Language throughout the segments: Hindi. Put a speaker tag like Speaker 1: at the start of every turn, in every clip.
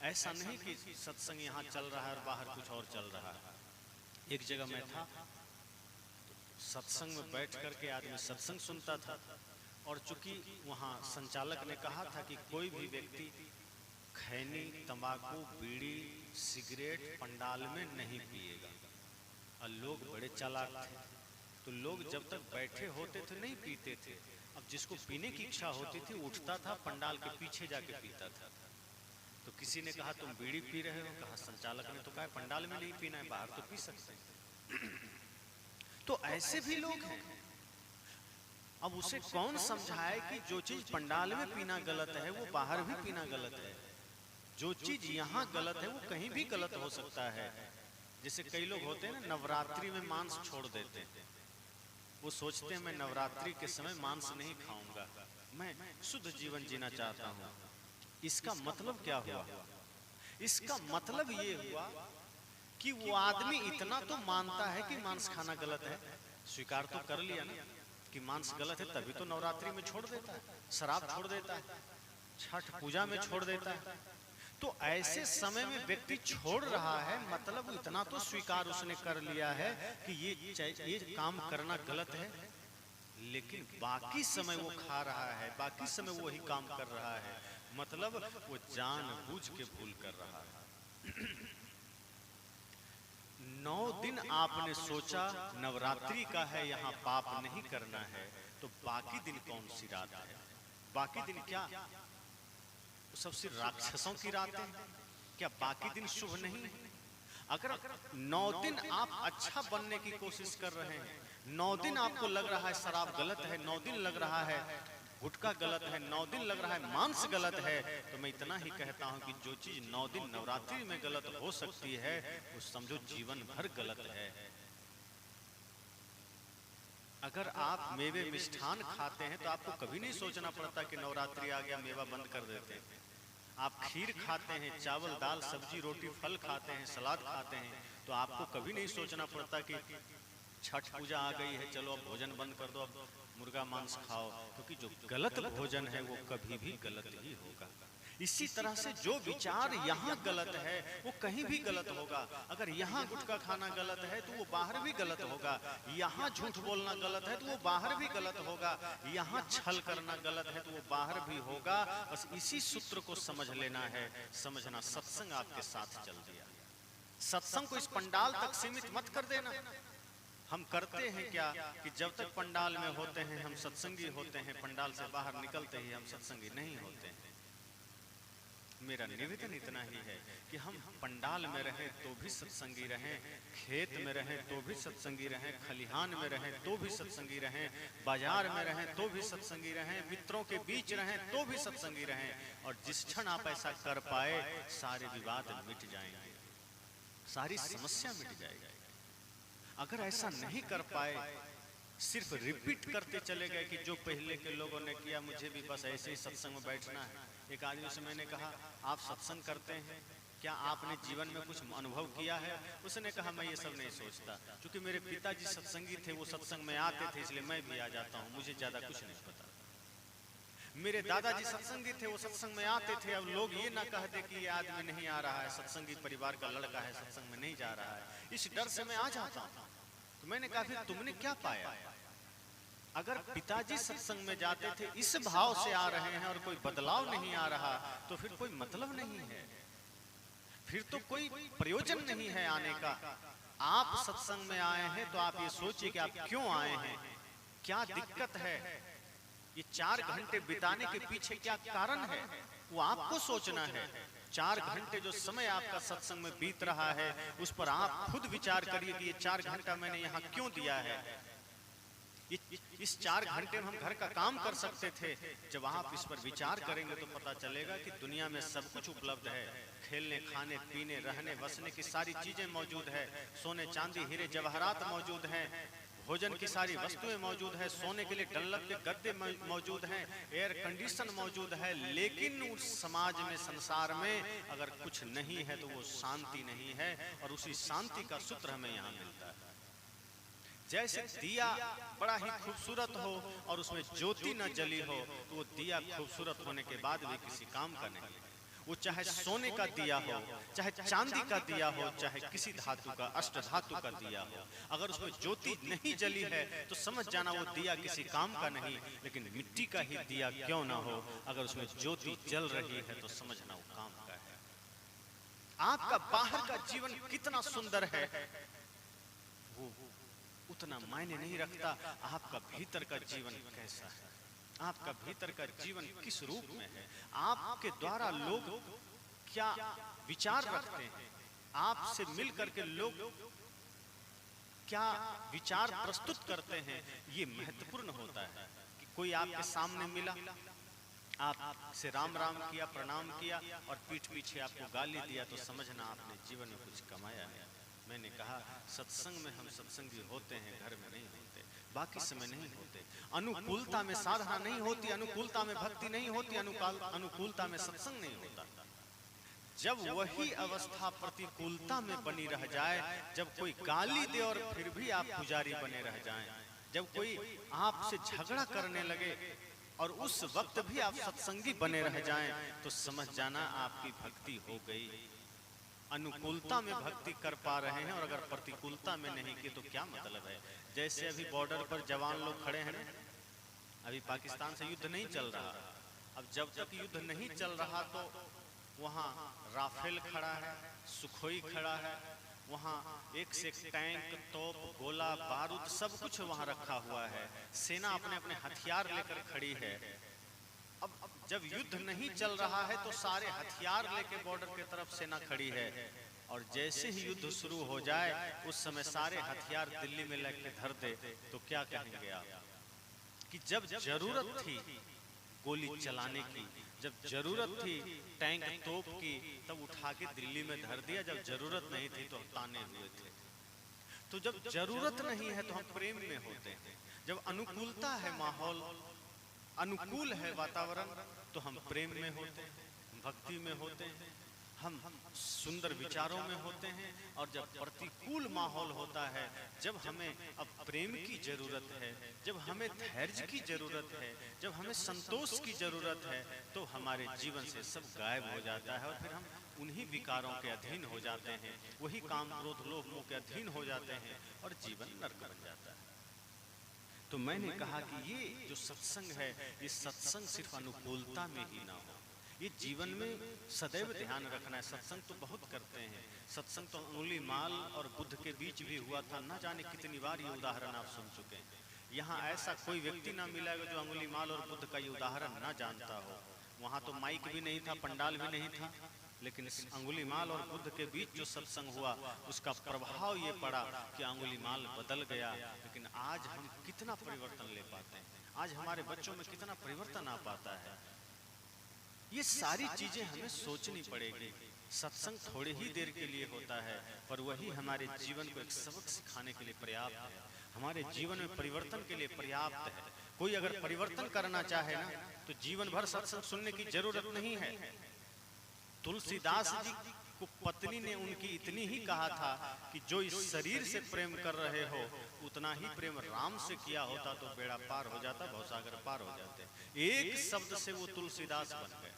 Speaker 1: ऐसा नहीं कि सत्संग यहाँ चल रहा है और बाहर कुछ और चल रहा है। एक जगह मैं था, सत्संग में बैठ करके आदमी सत्संग सुनता था, और चूंकि वहाँ संचालक ने कहा था कि कोई भी व्यक्ति खैनी, तंबाकू, बीड़ी, सिगरेट पंडाल में नहीं पिएगा। और लोग बड़े चालाक थे, तो लोग जब तक बैठे होते थे नहीं पीते थे। अब जिसको पीने की इच्छा होती थी उठता था, पंडाल के पीछे जाके पीता था। तो किसी ने कहा तुम बीड़ी पी रहे हो? कहा संचालक ने तो कहा पंडाल में नहीं पीना है, बाहर तो पी सकते हैं। तो ऐसे भी लोग हैं। अब उसे कौन समझाए कि जो चीज पंडाल में पीना गलत है वो बाहर भी पीना गलत है। जो चीज यहाँ गलत है वो कहीं भी गलत हो सकता है। जैसे कई लोग होते हैं ना, नवरात्रि में मांस छोड़ देते हैं। वो सोचते हैं मैं नवरात्रि के समय मांस नहीं खाऊंगा, मैं शुद्ध जीवन जीना चाहता हूँ। इसका मतलब क्या हुआ? इसका मतलब ये हुआ कि वो आदमी इतना तो मानता है कि मांस खाना गलत है, स्वीकार तो कर लिया ना कि मांस गलत है, तभी तो नवरात्रि में छोड़ देता है, शराब छोड़ देता है, छठ पूजा में छोड़ देता है। तो ऐसे समय में व्यक्ति छोड़ रहा है, मतलब इतना तो स्वीकार उसने कर लिया है कि ये काम करना गलत है, लेकिन बाकी समय वो खा रहा है, बाकी समय वो वही काम कर रहा है, मतलब वो जानबूझ के भूल कर रहा है। 9 दिन आपने सोचा नवरात्रि का है, यहाँ पाप नहीं करना है, तो बाकी दिन कौन सी रात है? बाकी दिन क्या सब सिर्फ राक्षसों की रातें? क्या बाकी दिन शुभ नहीं? अगर 9 दिन आप अच्छा बनने की कोशिश कर रहे हैं, 9 दिन आपको लग रहा है शराब गलत है, 9 दिन लग रहा है गुटखा गलत है, 9 दिन लग रहा है मांस गलत है, तो मैं इतना ही कहता हूं कि जो चीज 9 दिन नवरात्रि में गलत हो सकती है वो समझो जीवन भर गलत है। अगर आप मेवे मिष्ठान खाते हैं तो आपको कभी नहीं सोचना पड़ता कि नवरात्रि आ गया मेवा बंद कर देते हैं। आप खीर खाते हैं, चावल दाल सब्जी रोटी फल खाते हैं, सलाद खाते हैं, तो आपको कभी नहीं सोचना पड़ता कि छठ पूजा आ गई है, चलो अब भोजन बंद कर दो, अब मुर्गा मांस खाओ, क्योंकि जो गलत भोजन है वो कभी भी गलत ही होगा। इसी तरह से जो विचार यहाँ गलत है वो कहीं भी गलत होगा। अगर यहाँ गुटखा खाना गलत है तो वो बाहर भी गलत होगा, यहाँ झूठ बोलना गलत है तो वो बाहर भी गलत होगा, यहाँ छल करना गलत है तो वो बाहर भी होगा। बस इसी सूत्र को समझ लेना है, समझना सत्संग आपके साथ चल दिया। सत्संग को इस पंडाल तक सीमित मत कर देना। हम करते हैं क्या कि जब तक पंडाल में होते हैं हम सत्संगी होते हैं, पंडाल से बाहर निकलते ही हम सत्संगी नहीं होते हैं। मेरा निवेदन इतना ही है कि हम पंडाल में रहें तो भी सत्संगी रहें, खेत में रहें तो भी सत्संगी रहें, खलिहान में रहें तो भी सत्संगी रहें, बाजार में रहें तो भी सत्संगी रहें, मित्रों के बीच रहें तो भी सत्संगी रहें। और जिस क्षण आप ऐसा कर पाए सारे विवाद मिट जाएंगे, सारी समस्या मिट जाएगी। अगर ऐसा नहीं कर पाए, सिर्फ रिपीट करते चले गए कि जो पहले के लोगों ने किया मुझे भी बस ऐसे ही सत्संग में बैठना है। एक आदमी से मैंने कहा आप सत्संग करते हैं क्या, आपने जीवन में कुछ अनुभव किया है? उसने कहा मैं ये सब नहीं सोचता, क्योंकि मेरे पिताजी सत्संगी थे, वो सत्संग में आते थे इसलिए मैं भी आ जाता हूँ, मुझे ज्यादा कुछ नहीं पता। मेरे दादाजी सत्संगी थे, वो सत्संग में आते थे, अब लोग ये ना कह दे कि ये आदमी नहीं आ रहा है, सत्संगी परिवार का लड़का है, सत्संग में नहीं जा रहा है, इस डर से मैं आ जाता हूँ। तो मैंने कहा फिर तुमने क्या पाया? अगर पिताजी सत्संग में जाते थे इस भाव से आ रहे हैं और कोई बदलाव नहीं आ रहा तो फिर कोई मतलब नहीं है, फिर तो कोई प्रयोजन नहीं है आने का। आप सत्संग में आए हैं तो आप ये सोचिए कि आप क्यों आए हैं, क्या दिक्कत है, ये 4 घंटे बिताने के पीछे क्या कारण है, वो आपको सोचना है। 4 घंटे जो समय आपका सत्संग में बीत रहा है उस पर आप खुद विचार करिए कि ये 4 घंटा मैंने यहाँ क्यों दिया है। इस 4 घंटे में हम घर का काम कर सकते थे। जब आप इस पर विचार करेंगे तो पता चलेगा कि दुनिया में सब कुछ उपलब्ध है, खेलने खाने पीने रहने बसने की सारी चीजें मौजूद है, सोने चांदी हीरे जवाहरात मौजूद हैं, भोजन की सारी वस्तुएं मौजूद है, सोने के लिए डल्लप के गद्दे मौजूद हैं, एयर कंडीशन मौजूद है, लेकिन उस समाज में संसार में अगर कुछ नहीं है तो वो शांति नहीं है। और उसी शांति का सूत्र हमें यहाँ मिलता है। जैसे दिया बड़ा ही खूबसूरत हो और उसमें ज्योति न जली हो तो वो दिया खूबसूरत होने के बाद भी किसी काम का नहीं। वो चाहे सोने का दिया हो, चाहे चांदी का दिया हो, चाहे किसी धातु का, अष्ट धातु का दिया हो, अगर उसमें ज्योति नहीं जली है तो समझ जाना वो दिया किसी काम का नहीं। लेकिन मिट्टी का ही दिया क्यों ना हो, अगर उसमें ज्योति जल रही है तो समझना वो काम का है। आपका बाहर का जीवन कितना सुंदर है वो उतना मायने नहीं रखता, आपका भीतर का जीवन कैसा है, आपका भीतर का जीवन किस रूप में है, आपके द्वारा लोग क्या विचार रखते हैं, आपसे मिल करके लोग क्या विचार प्रस्तुत करते हैं, ये महत्वपूर्ण होता है। कि कोई आपके सामने मिला, आपसे राम राम किया, प्रणाम किया और पीठ पीछे आपको गाली दिया तो समझना आपने जीवन में कुछ कमाया है। मैंने कहा सत्संग में हम सत्संगी होते हैं, घर में नहीं होते, बाकी समय नहीं होते। अनुकूलता में साधना नहीं होती, अनुकूलता में भक्ति नहीं होती, अनुकूलता में सत्संग नहीं होता। जब वही अवस्था प्रतिकूलता में बनी रह जाए, जब कोई गाली दे और फिर भी आप पुजारी बने रह जाएं, जब कोई आपसे झगड़ा करने लगे और उस वक्त भी आप सत्संगी बने रह जाएं, तो समझ जाना आपकी भक्ति हो गई। अनुकूलता में भक्ति कर पा रहे हैं और अगर प्रतिकूलता में नहीं की तो क्या मतलब है। जैसे अभी बॉर्डर पर जवान लोग खड़े हैं ना, अभी पाकिस्तान से युद्ध नहीं चल रहा, अब जब तक युद्ध नहीं चल रहा तो वहाँ राफेल खड़ा है, सुखोई खड़ा है, वहाँ एक से एक टैंक, तोप, गोला, बारूद सब कुछ वहाँ रखा हुआ है, सेना अपने अपने हथियार लेकर खड़ी है। अब जब युद्ध नहीं चल रहा है तो सारे हथियार लेके बॉर्डर की तरफ सेना खड़ी है, और जैसे ही युद्ध शुरू हो जाए उस समय सारे हथियार दिल्ली में लेके धर दे तो क्या कहेंगे आप? कि जब जरूरत थी गोली चलाने की, जब जरूरत थी टैंक तोप की, तब उठा के दिल्ली में धर दिया, जब जरूरत नहीं थी तो ताने हुए थे। तो जब जरूरत नहीं है तो हम प्रेम में होते हैं, जब अनुकूलता है, माहौल अनुकूल है, वातावरण, तो हम प्रेम में होते हैं, भक्ति में होते हैं, हम सुंदर विचारों में होते हैं। और जब प्रतिकूल माहौल होता है, जब हमें अब प्रेम की जरूरत है, जब हमें धैर्य की जरूरत है, जब हमें संतोष की जरूरत है, तो हमारे जीवन से सब गायब हो जाता है और फिर हम उन्हीं विकारों के अधीन हो जाते हैं, वही काम, क्रोध, लोभ, मोह के अधीन हो जाते हैं और जीवन नर्क बन जाता है। तो मैंने कहा कि ये जो सत्संग है, ये सत्संग सिर्फ अनुकूलता में ही ना हो, ये जीवन में सदैव ध्यान रखना है। सत्संग तो बहुत करते हैं, सत्संग तो अंगुली माल और बुद्ध के बीच भी हुआ था, ना जाने कितनी बार ये उदाहरण आप सुन चुके हैं। यहाँ ऐसा कोई व्यक्ति ना मिलेगा जो अंगुली माल और बुद्ध का ये उदाहरण ना जानता हो। वहाँ तो माइक भी नहीं था, पंडाल भी नहीं था, लेकिन अंगुलीमाल और बुद्ध के बीच जो सत्संग हुआ उसका प्रभाव ये पड़ा कि अंगुलीमाल बदल गया। लेकिन आज हम कितना परिवर्तन ले पाते हैं, आज हमारे बच्चों में कितना परिवर्तन आ पाता है, ये सारी चीजें हमें सोचनी पड़ेगी। सत्संग थोड़ी ही देर के लिए होता है, पर वही हमारे जीवन को एक सबक सिखाने के लिए पर्याप्त है, हमारे जीवन में परिवर्तन के लिए पर्याप्त है। कोई अगर परिवर्तन करना चाहे ना, तो जीवन भर सत्संग सुनने की जरूरत नहीं है। तुलसीदास जी को पत्नी ने उनकी इतनी ही कहा था कि जो इस शरीर से प्रेम कर रहे हो, उतना ही प्रेम राम से किया होता तो बेड़ा पार हो जाता, भवसागर पार हो जाते। एक शब्द से वो तुलसीदास बन गए,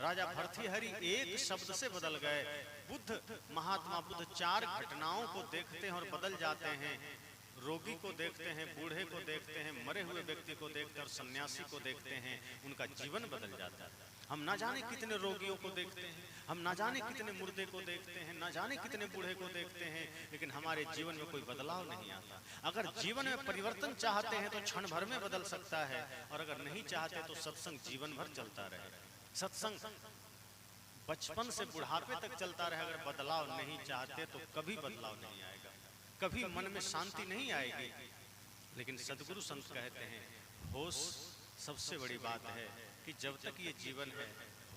Speaker 1: राजा भर्तृहरि एक शब्द से बदल गए। बुद्ध, महात्मा बुद्ध 4 घटनाओं को देखते हैं और बदल जाते हैं। रोगी को देखते हैं, बूढ़े को देखते हैं, मरे हुए व्यक्ति को देखते हैं और सन्यासी को देखते हैं, उनका जीवन बदल जाता है। हम ना जाने कितने रोगियों को देखते हैं, हम ना जाने कितने मुर्दे को देखते हैं, ना जाने कितने बूढ़े को देखते हैं, लेकिन हमारे जीवन में कोई बदलाव नहीं आता। अगर जीवन में परिवर्तन चाहते हैं तो क्षण भर में बदल सकता है, और अगर नहीं चाहते तो सत्संग जीवन भर चलता रहे। सत्संग बचपन से बुढ़ापे तक चलता रहे। अगर बदलाव नहीं चाहते तो कभी बदलाव नहीं आएगा, कभी मन में शांति नहीं आएगी। लेकिन सदगुरु संत कहते हैं, होश सबसे बड़ी बात है कि जब तक ये जीवन है,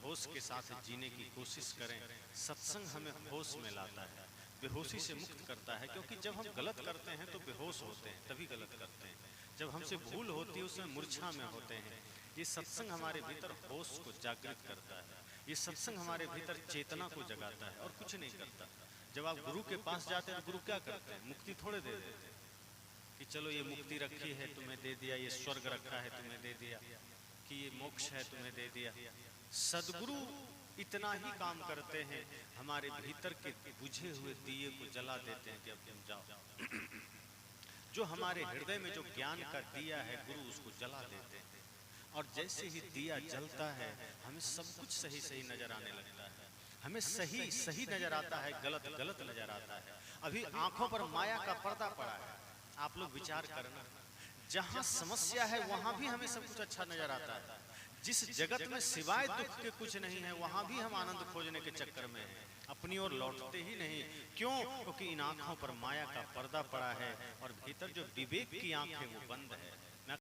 Speaker 1: होश के साथ जीने की कोशिश करें। सत्संग हमें होश में लाता है, बेहोशी से मुक्त करता है। क्योंकि जब हम गलत करते हैं तो बेहोश होते हैं, तभी गलत करते हैं। जब हमसे भूल होती है उसमें मूर्छा में होते हैं। ये सत्संग हमारे भीतर होश को जागृत करता है, ये सत्संग हमारे भीतर चेतना को जगाता है और कुछ नहीं करता। जब आप गुरु के पास जाते हैं तो गुरु क्या करते हैं? मुक्ति थोड़े दे देते कि चलो ये मुक्ति रखी है तुम्हें दे दिया, ये स्वर्ग रखा है तुम्हें दे दिया, कि ये मोक्ष है तुम्हें दे दिया। सदगुरु इतना ही काम करते हैं, हमारे भीतर के बुझे हुए दिए को जला देते हैं कि अब तुम जाओ। जो हमारे हृदय में जो ज्ञान का दिया है गुरु, उसको जला देते हैं। और जैसे ही दिया जलता है, हमें सब कुछ सही सही नजर आने लगता है, हमें सही सही नजर आता है, गलत गलत नजर आता है। अभी आंखों पर माया का पर्दा पड़ा है, आप लोग विचार करना, जहां समस्या है वहां भी हमें सब कुछ अच्छा नजर आता है। जिस जगत में सिवाय दुख के कुछ नहीं है, वहां भी हम आनंद खोजने के चक्कर में हैं, अपनी ओर लौटते ही नहीं। क्यों? क्योंकि इन आंखों पर माया का पर्दा पड़ा है और भीतर जो विवेक की आंख है वो बंद है।